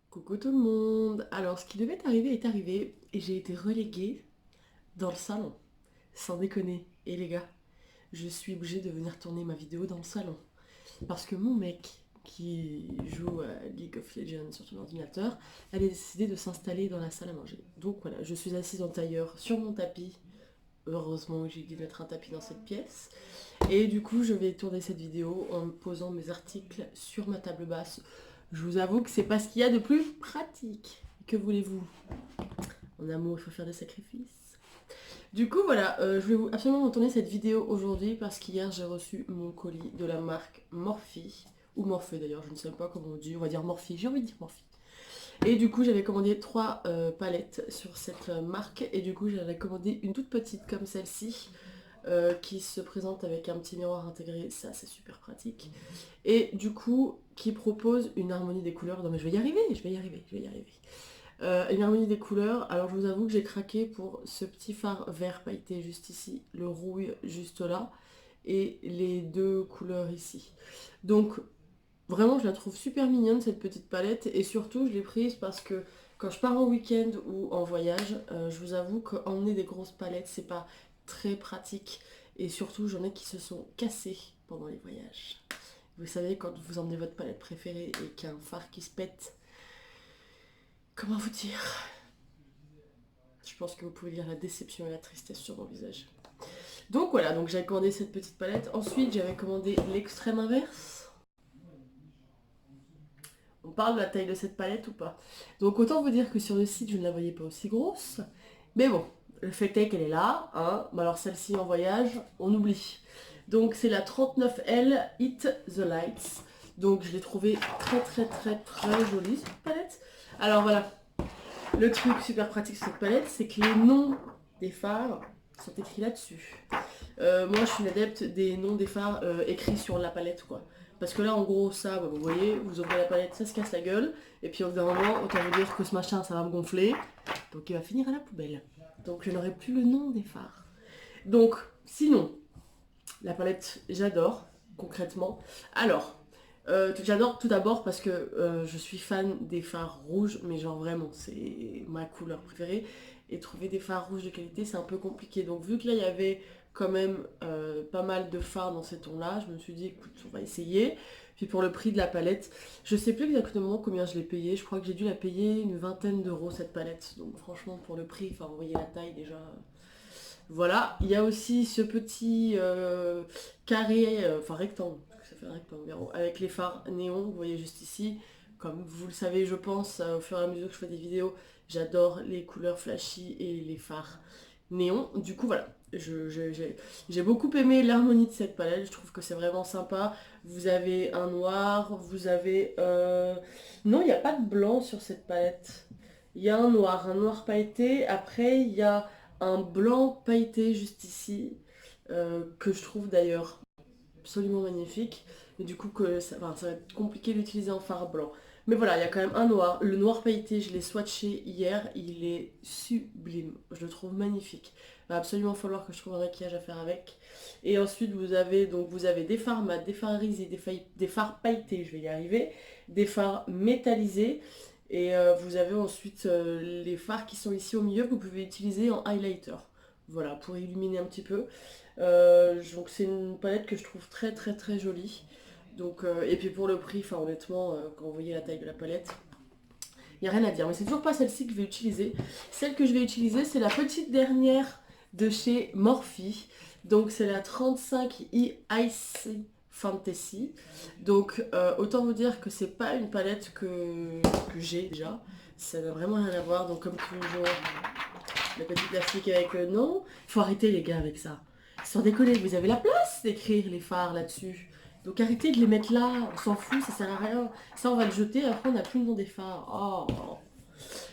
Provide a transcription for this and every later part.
Coucou tout le monde. Alors ce qui devait arriver est arrivé et j'ai été reléguée dans le salon. Sans déconner. Et les gars, je suis obligée de venir tourner ma vidéo dans le salon. Parce que mon mec qui joue à League of Legends sur son ordinateur, elle a décidé de s'installer dans la salle à manger. Donc voilà, je suis assise en tailleur sur mon tapis. Heureusement que j'ai dû mettre un tapis dans cette pièce. Et du coup, je vais tourner cette vidéo en me posant mes articles sur ma table basse. Je vous avoue que c'est pas ce qu'il y a de plus pratique. Que voulez-vous? En amour, il faut faire des sacrifices. Du coup, voilà, je voulais absolument tourner cette vidéo aujourd'hui parce qu'hier, j'ai reçu mon colis de la marque Morphe. Ou Morphe d'ailleurs, je ne sais pas comment on dit. On va dire Morphe, j'ai envie de dire Morphe. Et du coup, j'avais commandé 3 palettes sur cette marque. Et du coup, j'avais commandé une toute petite comme celle-ci qui se présente avec un petit miroir intégré, ça c'est super pratique. Et du coup, qui propose une harmonie des couleurs. Non mais je vais y arriver, je vais y arriver, je vais y arriver. Une harmonie des couleurs. Alors je vous avoue que j'ai craqué pour ce petit phare vert pailleté juste ici, le rouille juste là, et les deux couleurs ici. Donc vraiment je la trouve super mignonne cette petite palette, et surtout je l'ai prise parce que quand je pars en week-end ou en voyage, je vous avoue qu'emmener des grosses palettes c'est pas très pratique, et surtout j'en ai qui se sont cassées pendant les voyages. Vous savez, quand vous emmenez votre palette préférée et qu'il y a un phare qui se pète, comment vous dire? Je pense que vous pouvez lire la déception et la tristesse sur mon visage. Donc voilà, donc j'avais commandé cette petite palette. Ensuite j'avais commandé l'extrême inverse. On parle de la taille de cette palette ou pas? Donc autant vous dire que sur le site je ne la voyais pas aussi grosse. Mais bon, le fait est qu'elle est là, hein. Mais alors celle-ci en voyage, on oublie. Donc c'est la 39L Hit the Lights. Donc je l'ai trouvée très très très très jolie cette palette. Alors voilà, le truc super pratique sur cette palette, c'est que les noms des phares sont écrits là-dessus. Moi, je suis une adepte des noms des phares écrits sur la palette, quoi. Parce que là, en gros, ça, bah, vous voyez, vous ouvrez la palette, ça se casse la gueule. Et puis, au bout d'un moment, autant vous dire que ce machin, ça va me gonfler. Donc, il va finir à la poubelle. Donc, je n'aurai plus le nom des phares. Donc, sinon, la palette, j'adore, concrètement. Alors, j'adore tout d'abord parce que je suis fan des fards rouges, mais genre vraiment, c'est ma couleur préférée. Et trouver des fards rouges de qualité, c'est un peu compliqué. Donc, vu que là, il y avait quand même pas mal de fards dans ces tons-là, je me suis dit, écoute, on va essayer. Puis pour le prix de la palette, je sais plus exactement combien je l'ai payé. Je crois que j'ai dû la payer une vingtaine d'euros cette palette. Donc franchement, pour le prix, enfin, vous voyez la taille déjà. Voilà, il y a aussi ce petit carré, enfin rectangle, parce que ça fait un rectangle, avec les phares néons, vous voyez juste ici. Comme vous le savez, je pense, au fur et à mesure que je fais des vidéos, j'adore les couleurs flashy et les phares néons. Du coup, voilà, j'ai beaucoup aimé l'harmonie de cette palette, je trouve que c'est vraiment sympa. Vous avez un noir, vous avez... Non, il n'y a pas de blanc sur cette palette. Il y a un noir pailleté, après il y a un blanc pailleté juste ici, que je trouve d'ailleurs absolument magnifique. Mais du coup, enfin, ça va être compliqué d'utiliser en fard blanc. Mais voilà, il y a quand même un noir. Le noir pailleté, je l'ai swatché hier. Il est sublime. Je le trouve magnifique. Il va absolument falloir que je trouve un maquillage à faire avec. Et ensuite, vous avez des fards mat, des fards irisés, des fards pailletés, je vais y arriver, des fards métallisés. Et vous avez ensuite les fards qui sont ici au milieu que vous pouvez utiliser en highlighter. Voilà, pour illuminer un petit peu. Donc c'est une palette que je trouve très très très jolie. Donc, et puis pour le prix, enfin honnêtement, quand vous voyez la taille de la palette, il n'y a rien à dire. Mais c'est toujours pas celle-ci que je vais utiliser. Celle que je vais utiliser, c'est la petite dernière de chez Morphe. Donc c'est la 35i Icy Fantasy. Donc autant vous dire que c'est pas une palette que j'ai déjà. Ça n'a vraiment rien à voir. Donc comme toujours, le petit plastique avec le nom. Faut arrêter les gars avec ça. Sans déconner, vous avez la place d'écrire les phares là-dessus. Donc arrêtez de les mettre là, on s'en fout, ça sert à rien. Ça on va le jeter, après on n'a plus le nom des phares. Oh.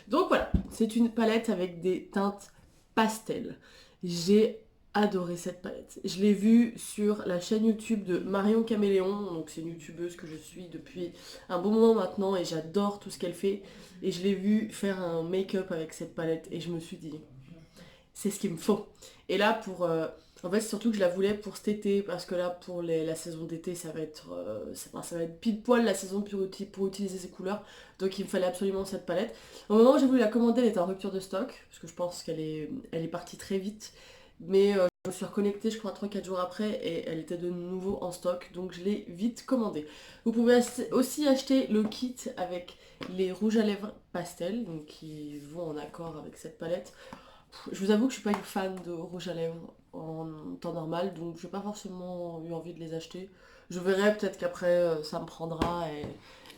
Donc voilà, c'est une palette avec des teintes pastel. J'ai adoré cette palette. Je l'ai vue sur la chaîne YouTube de Marion Caméléon, donc c'est une youtubeuse que je suis depuis un bon moment maintenant et j'adore tout ce qu'elle fait. Et je l'ai vue faire un make-up avec cette palette et je me suis dit, c'est ce qu'il me faut. Et là, pour En fait, c'est surtout que je la voulais pour cet été, parce que là, pour la saison d'été, ça va être pile poil la saison pour utiliser ces couleurs. Donc il me fallait absolument cette palette. Au moment où j'ai voulu la commander, elle était en rupture de stock, parce que je pense qu'elle est partie très vite. Mais je me suis reconnectée, je crois, 3-4 jours après, et elle était de nouveau en stock, donc je l'ai vite commandée. Vous pouvez aussi acheter le kit avec les rouges à lèvres pastel, donc qui vont en accord avec cette palette. Je vous avoue que je suis pas une fan de rouge à lèvres en temps normal, donc j'ai pas forcément eu envie de les acheter. Je verrai peut-être qu'après ça me prendra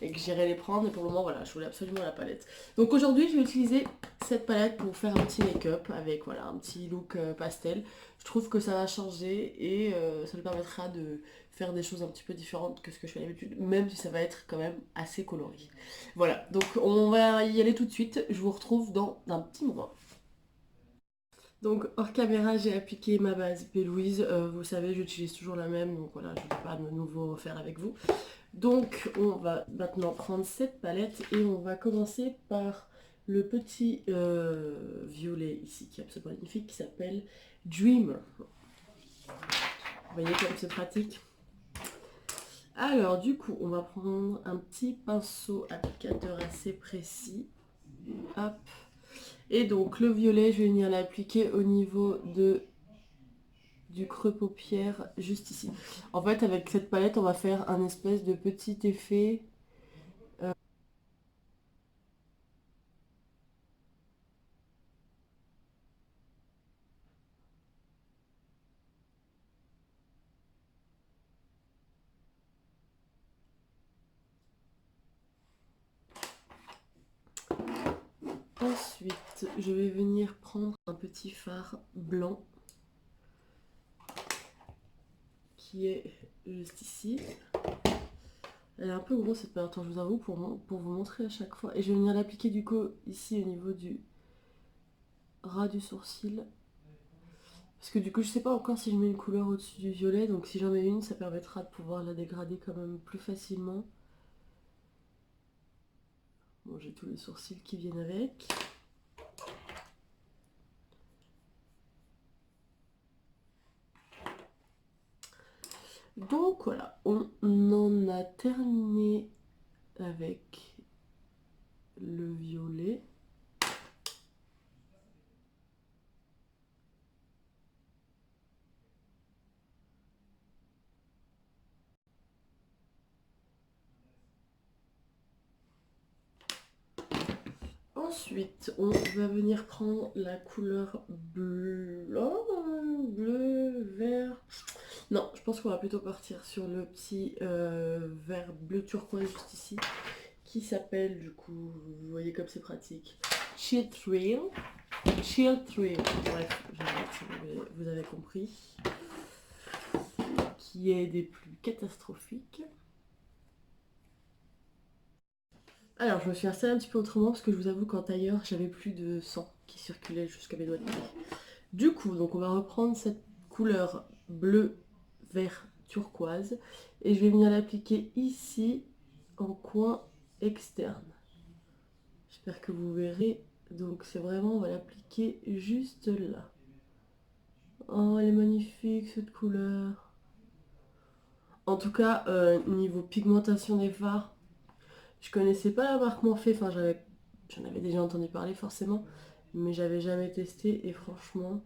et que j'irai les prendre, mais pour le moment voilà, je voulais absolument la palette. Donc aujourd'hui je vais utiliser cette palette pour faire un petit make-up avec voilà un petit look pastel. Je trouve que ça va changer et ça me permettra de faire des choses un petit peu différentes que ce que je fais d'habitude, même si ça va être quand même assez coloré. Voilà, donc on va y aller tout de suite, je vous retrouve dans un petit moment. Donc hors caméra, j'ai appliqué ma base P. Louise. Vous savez, j'utilise toujours la même, donc voilà, je ne vais pas de nouveau faire avec vous. Donc on va maintenant prendre cette palette et on va commencer par le petit violet ici, qui est absolument magnifique, qui s'appelle Dreamer. Vous voyez comme c'est pratique. Alors du coup, on va prendre un petit pinceau applicateur assez précis. Hop. Et donc le violet, je vais venir l'appliquer au niveau du creux paupière juste ici. En fait, avec cette palette, on va faire un espèce de petit effet. Ensuite, je vais venir prendre un petit fard blanc qui est juste ici. Elle est un peu grosse cette palette, je vous avoue, pour vous montrer à chaque fois. Et je vais venir l'appliquer du coup ici au niveau du ras du sourcil. Parce que du coup, je sais pas encore si je mets une couleur au-dessus du violet, donc si j'en mets une, ça permettra de pouvoir la dégrader quand même plus facilement. Bon, j'ai tous les sourcils qui viennent avec. Donc voilà, on en a terminé avec le violet. Ensuite, on va venir prendre la couleur bleu, bleu, vert. Non, je pense qu'on va plutôt partir sur le petit vert bleu turquoise juste ici, qui s'appelle du coup, vous voyez comme c'est pratique, Chill Thrill. Chill Thrill, bref, j'arrête si vous avez compris. Qui est des plus catastrophiques. Alors, je me suis installée un petit peu autrement parce que je vous avoue qu'en tailleur, j'avais plus de sang qui circulait jusqu'à mes doigts de pied. Du coup, donc on va reprendre cette couleur bleu, vert, turquoise et je vais venir l'appliquer ici en coin externe. J'espère que vous verrez. Donc c'est vraiment, on va l'appliquer juste là. Oh, elle est magnifique cette couleur. En tout cas, niveau pigmentation des fards, je connaissais pas la marque Morphe, enfin j'en avais déjà entendu parler forcément, mais j'avais jamais testé et franchement,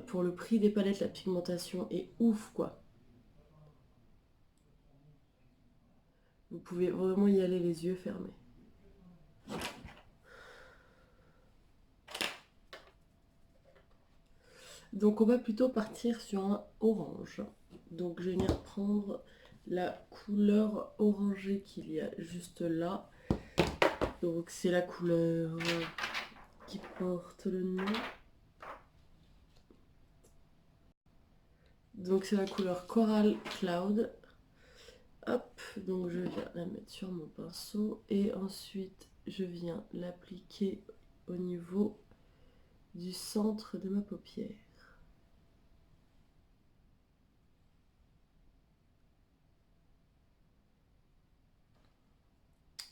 pour le prix des palettes, la pigmentation est ouf quoi. Vous pouvez vraiment y aller les yeux fermés. Donc on va plutôt partir sur un orange. Donc je vais venir prendre la couleur orangée qu'il y a juste là. Donc c'est la couleur qui porte le nom. Donc c'est la couleur Coral Cloud. Hop, donc je viens la mettre sur mon pinceau et ensuite je viens l'appliquer au niveau du centre de ma paupière.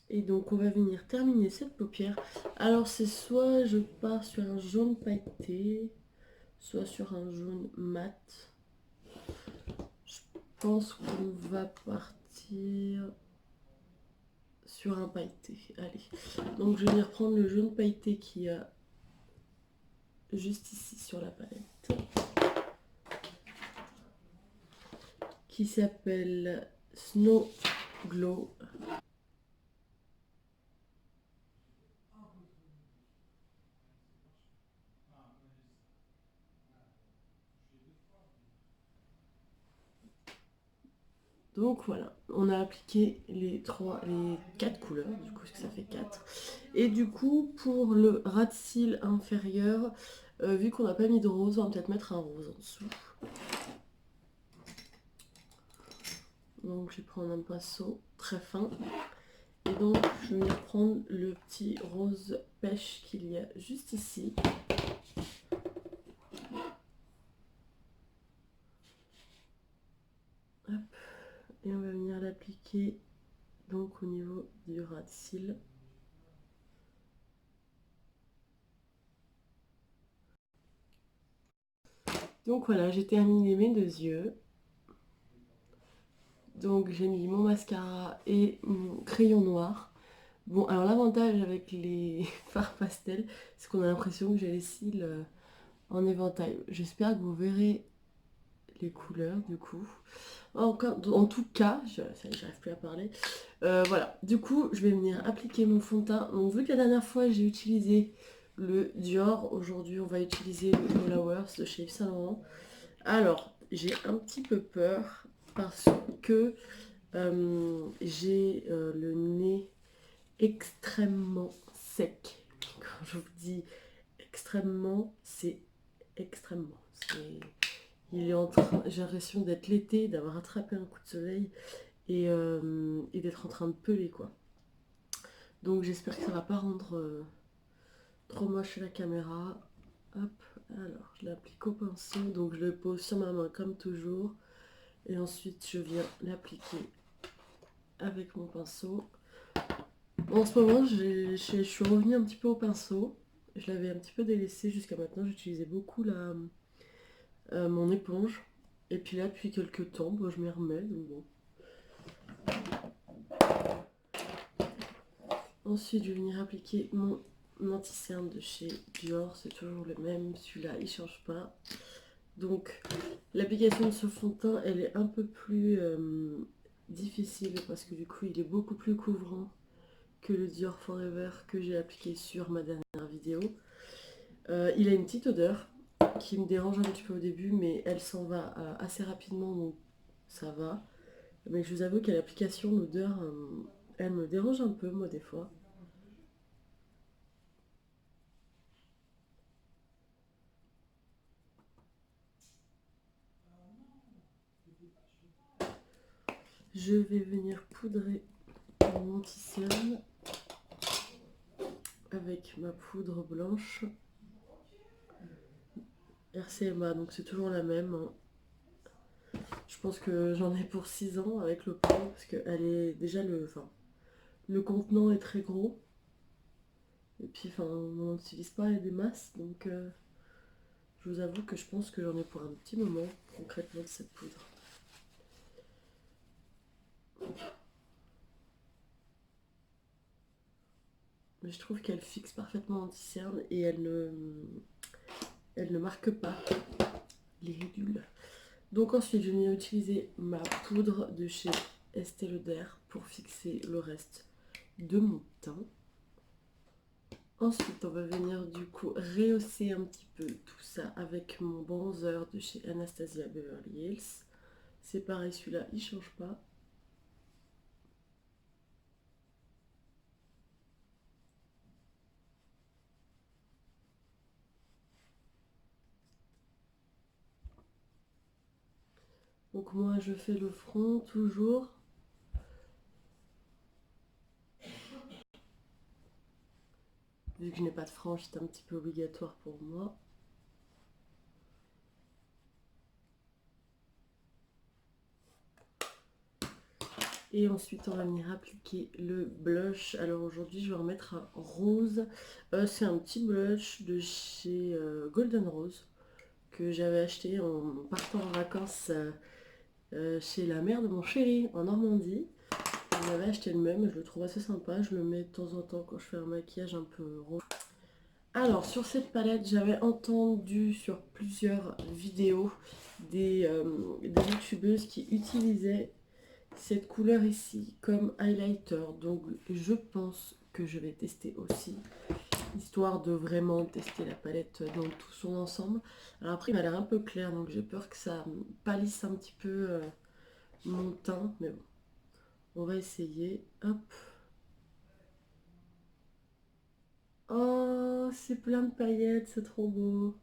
Et donc on va venir terminer cette paupière. Alors c'est soit je pars sur un jaune pailleté, soit sur un jaune mat. Je pense qu'on va partir sur un pailleté. Allez, donc je vais venir prendre le jaune pailleté qui a juste ici sur la palette, qui s'appelle Snow Glow. Donc voilà, on a appliqué les 4 couleurs, du coup ça fait 4. Et du coup pour le ras de cils inférieur, vu qu'on n'a pas mis de rose, on va peut-être mettre un rose en dessous. Donc je vais prendre un pinceau très fin. Et donc je vais venir prendre le petit rose pêche qu'il y a juste ici. Hop. Et on va venir l'appliquer donc au niveau du ras de cils. Donc voilà, j'ai terminé mes 2 yeux. Donc j'ai mis mon mascara et mon crayon noir. Bon, alors l'avantage avec les fards pastel, c'est qu'on a l'impression que j'ai les cils en éventail. J'espère que vous verrez les couleurs du coup. En tout cas, j'arrive plus à parler. Voilà, du coup, je vais venir appliquer mon fond de teint. Donc vu que la dernière fois j'ai utilisé le Dior, aujourd'hui on va utiliser le Flowers de chez Yves Saint Laurent. Alors, j'ai un petit peu peur parce que j'ai le nez extrêmement sec. Quand je vous dis extrêmement, c'est extrêmement. Il est en train, j'ai l'impression d'être l'été, d'avoir attrapé un coup de soleil et d'être en train de peler quoi. Donc j'espère que ça va pas rendre trop moche à la caméra. Hop, alors je l'applique au pinceau, donc je le pose sur ma main comme toujours. Et ensuite je viens l'appliquer avec mon pinceau. En ce moment, je suis revenue un petit peu au pinceau. Je l'avais un petit peu délaissé jusqu'à maintenant. J'utilisais beaucoup mon éponge. Et puis là, depuis quelques temps, bon, je m'y remets. Donc bon. Ensuite, je vais venir appliquer mon anti-cerne de chez Dior. C'est toujours le même. Celui-là, il ne change pas. Donc, l'application de ce fond de teint, elle est un peu plus difficile parce que du coup, il est beaucoup plus couvrant que le Dior Forever que j'ai appliqué sur ma dernière vidéo. Il a une petite odeur qui me dérange un petit peu au début, mais elle s'en va assez rapidement, donc ça va. Mais je vous avoue qu'à l'application, l'odeur, elle me dérange un peu, moi, des fois. Je vais venir poudrer mon anti-cerne avec ma poudre blanche RCMA, donc c'est toujours la même, hein. Je pense que j'en ai pour 6 ans avec le pot, parce que elle est déjà le contenant est très gros. Et puis enfin, on n'utilise pas des masses, donc je vous avoue que je pense que j'en ai pour un petit moment concrètement de cette poudre. Mais je trouve qu'elle fixe parfaitement anti-cerne et elle ne marque pas les ridules. Donc ensuite, je vais utiliser ma poudre de chez Estée Lauder pour fixer le reste de mon teint. Ensuite, on va venir du coup rehausser un petit peu tout ça avec mon bronzer de chez Anastasia Beverly Hills. C'est pareil, celui-là, il change pas. Donc moi, je fais le front toujours. Vu que je n'ai pas de frange, c'est un petit peu obligatoire pour moi. Et ensuite, on va venir appliquer le blush. Alors aujourd'hui, je vais en mettre un rose. C'est un petit blush de chez Golden Rose que j'avais acheté en partant en vacances chez la mère de mon chéri en Normandie. J'avais acheté le même et je le trouve assez sympa. Je le mets de temps en temps quand je fais un maquillage un peu rond. Alors sur cette palette, j'avais entendu sur plusieurs vidéos des youtubeuses qui utilisaient cette couleur ici comme highlighter. Donc je pense que je vais tester aussi, histoire de vraiment tester la palette dans tout son ensemble. Alors après il m'a l'air un peu clair, donc j'ai peur que ça pâlisse un petit peu mon teint, mais bon, on va essayer. Hop. Oh, c'est plein de paillettes, c'est trop beau.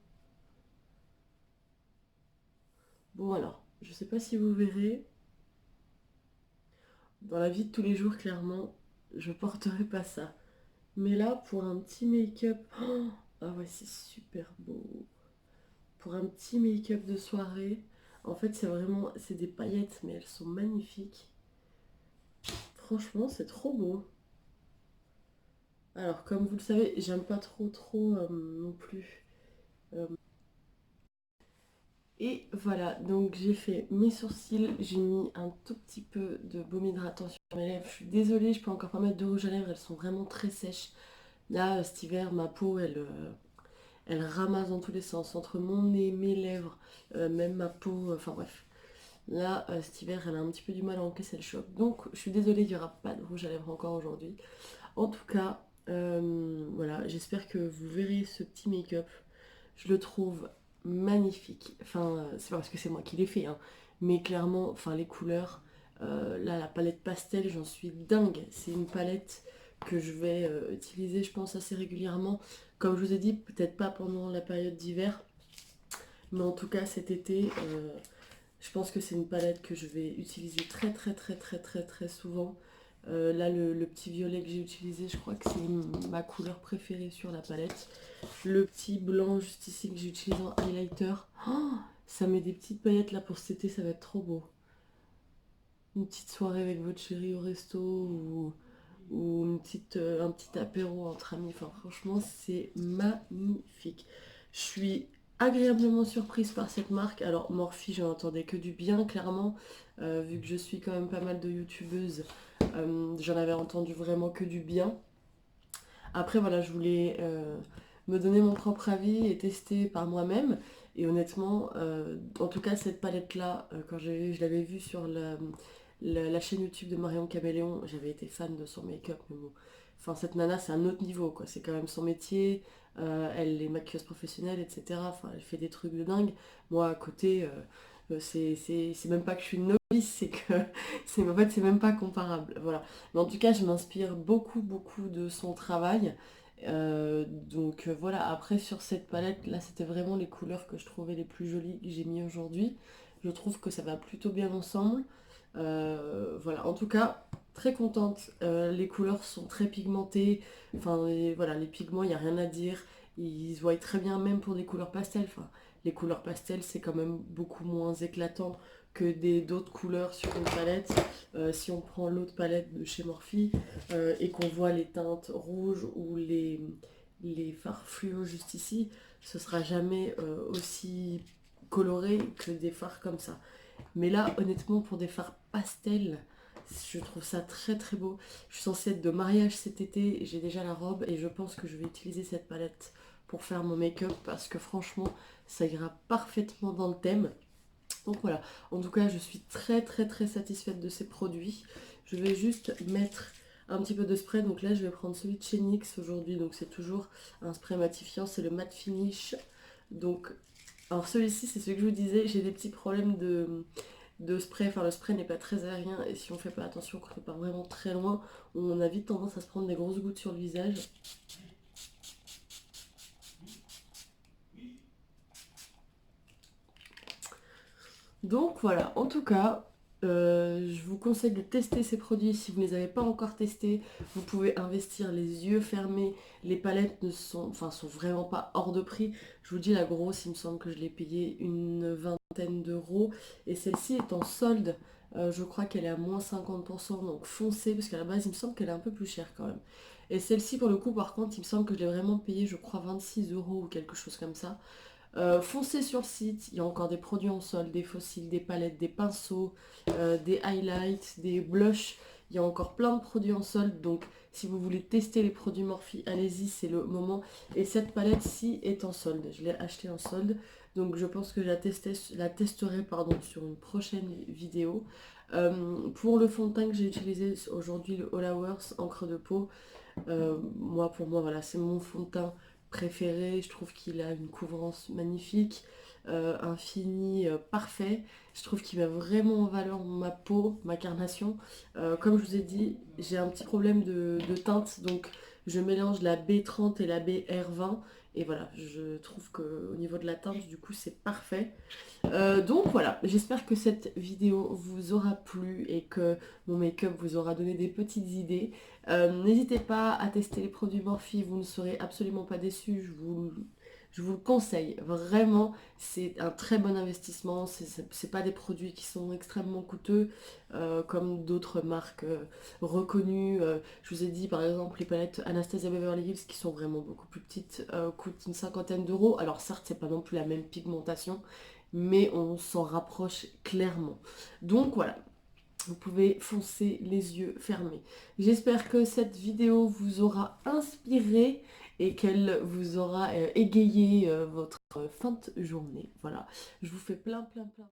Bon alors, je sais pas si vous verrez, dans la vie de tous les jours, clairement, je porterai pas ça. Mais là, pour un petit make-up, oh, ah ouais, c'est super beau. Pour un petit make-up de soirée, en fait, c'est vraiment, c'est des paillettes, mais elles sont magnifiques. Franchement, c'est trop beau. Alors, comme vous le savez, j'aime pas trop non plus. euh, Et voilà, donc j'ai fait mes sourcils, j'ai mis un tout petit peu de baume hydratant sur mes lèvres. Je suis désolée, je peux encore pas mettre de rouge à lèvres, elles sont vraiment très sèches. Là, cet hiver, ma peau, elle ramasse dans tous les sens, entre mon nez, mes lèvres, même ma peau, enfin bref. Là, cet hiver, elle a un petit peu du mal à encaisser le choc. Donc, je suis désolée, il n'y aura pas de rouge à lèvres encore aujourd'hui. En tout cas, voilà, j'espère que vous verrez ce petit make-up. Je le trouve magnifique. Enfin, c'est pas parce que c'est moi qui l'ai fait, hein, mais clairement, enfin, les couleurs, là, la palette pastel, j'en suis dingue. C'est une palette que je vais utiliser, je pense, assez régulièrement. Comme je vous ai dit, peut-être pas pendant la période d'hiver, mais en tout cas cet été, je pense que c'est une palette que je vais utiliser très souvent. Là, le petit violet que j'ai utilisé, je crois que c'est ma couleur préférée sur la palette. Le petit blanc juste ici que j'ai utilisé en highlighter. Oh, ça met des petites paillettes là pour cet été, ça va être trop beau. Une petite soirée avec votre chéri au resto ou un petit apéro entre amis. Enfin, franchement, c'est magnifique. Je suis agréablement surprise par cette marque. Alors, Morphe, j'en entendais que du bien, clairement. Vu que je suis quand même pas mal de youtubeuses, j'en avais entendu vraiment que du bien. Après, voilà, je voulais me donner mon propre avis et tester par moi-même. Et honnêtement, en tout cas, cette palette-là, quand je l'avais vue sur la chaîne YouTube de Marion Caméléon, j'avais été fan de son make-up. Mais bon, enfin, cette nana, c'est un autre niveau, quoi. C'est quand même son métier. Elle est maquilleuse professionnelle, etc. Enfin, elle fait des trucs de dingue. Moi, à côté, c'est même pas que je suis une novice, c'est que en fait, c'est même pas comparable. Voilà. Mais en tout cas, je m'inspire beaucoup de son travail. Donc voilà, après sur cette palette, là, c'était vraiment les couleurs que je trouvais les plus jolies que j'ai mis aujourd'hui. Je trouve que ça va plutôt bien ensemble. Voilà, en tout cas, très contente. Les couleurs sont très pigmentées. Enfin, voilà, les pigments, il n'y a rien à dire. Ils se voient très bien même pour des couleurs pastel. Enfin, les couleurs pastel, c'est quand même beaucoup moins éclatant que d'autres couleurs sur une palette. Si on prend l'autre palette de chez Morphe et qu'on voit les teintes rouges ou les fards fluo juste ici, ce sera jamais aussi coloré que des fards comme ça. Mais là, honnêtement, pour des fards pastel, je trouve ça très beau. Je suis censée être de mariage cet été, j'ai déjà la robe et je pense que je vais utiliser cette palette pour faire mon make-up parce que franchement, ça ira parfaitement dans le thème. Donc voilà, en tout cas, je suis très satisfaite de ces produits. Je vais juste mettre un petit peu de spray. Donc là, je vais prendre celui de chez NYX aujourd'hui. Donc c'est toujours un spray matifiant, c'est le matte finish. Donc, alors celui-ci, c'est ce que je vous disais, j'ai des petits problèmes de spray. Enfin, le spray n'est pas très aérien et si on fait pas attention, quand on part vraiment très loin, on a vite tendance à se prendre des grosses gouttes sur le visage. Donc voilà, en tout cas, je vous conseille de tester ces produits si vous ne les avez pas encore testés. Vous pouvez investir les yeux fermés. Les palettes sont vraiment pas hors de prix. Je vous dis, la grosse, il me semble que je l'ai payée une vingtaine d'euros. Et celle-ci est en solde. Je crois qu'elle est à moins 50%. Donc foncez, parce qu'à la base, il me semble qu'elle est un peu plus chère quand même. Et celle-ci, pour le coup, par contre, il me semble que je l'ai vraiment payée, je crois, 26 euros ou quelque chose comme ça. Foncez sur le site, il y a encore des produits en solde, des fossiles, des palettes, des pinceaux, des highlights, des blushs. Il y a encore plein de produits en solde, donc si vous voulez tester les produits Morphe, allez-y, c'est le moment. Et cette palette-ci est en solde, je l'ai achetée en solde, donc je pense que la testerai pardon, sur une prochaine vidéo. Pour le fond de teint que j'ai utilisé aujourd'hui, le All Hours encre de peau, pour moi, voilà, c'est mon fond de teint préféré. Je trouve qu'il a une couvrance magnifique, un fini parfait. Je trouve qu'il met vraiment en valeur ma peau, ma carnation. Comme je vous ai dit, j'ai un petit problème de teinte, donc je mélange la B30 et la BR20. Et voilà, je trouve qu'au niveau de la teinte, du coup, c'est parfait. Donc voilà, j'espère que cette vidéo vous aura plu et que mon make-up vous aura donné des petites idées. N'hésitez pas à tester les produits Morphe, vous ne serez absolument pas déçus, je vous le conseille. Vraiment, c'est un très bon investissement, c'est pas des produits qui sont extrêmement coûteux comme d'autres marques reconnues. Je vous ai dit par exemple les palettes Anastasia Beverly Hills qui sont vraiment beaucoup plus petites, coûtent une cinquantaine d'euros. Alors certes, c'est pas non plus la même pigmentation, mais on s'en rapproche clairement. Donc voilà, vous pouvez foncer les yeux fermés. J'espère que cette vidéo vous aura inspiré et qu'elle vous aura égayé votre fin de journée. Voilà, je vous fais plein plein plein.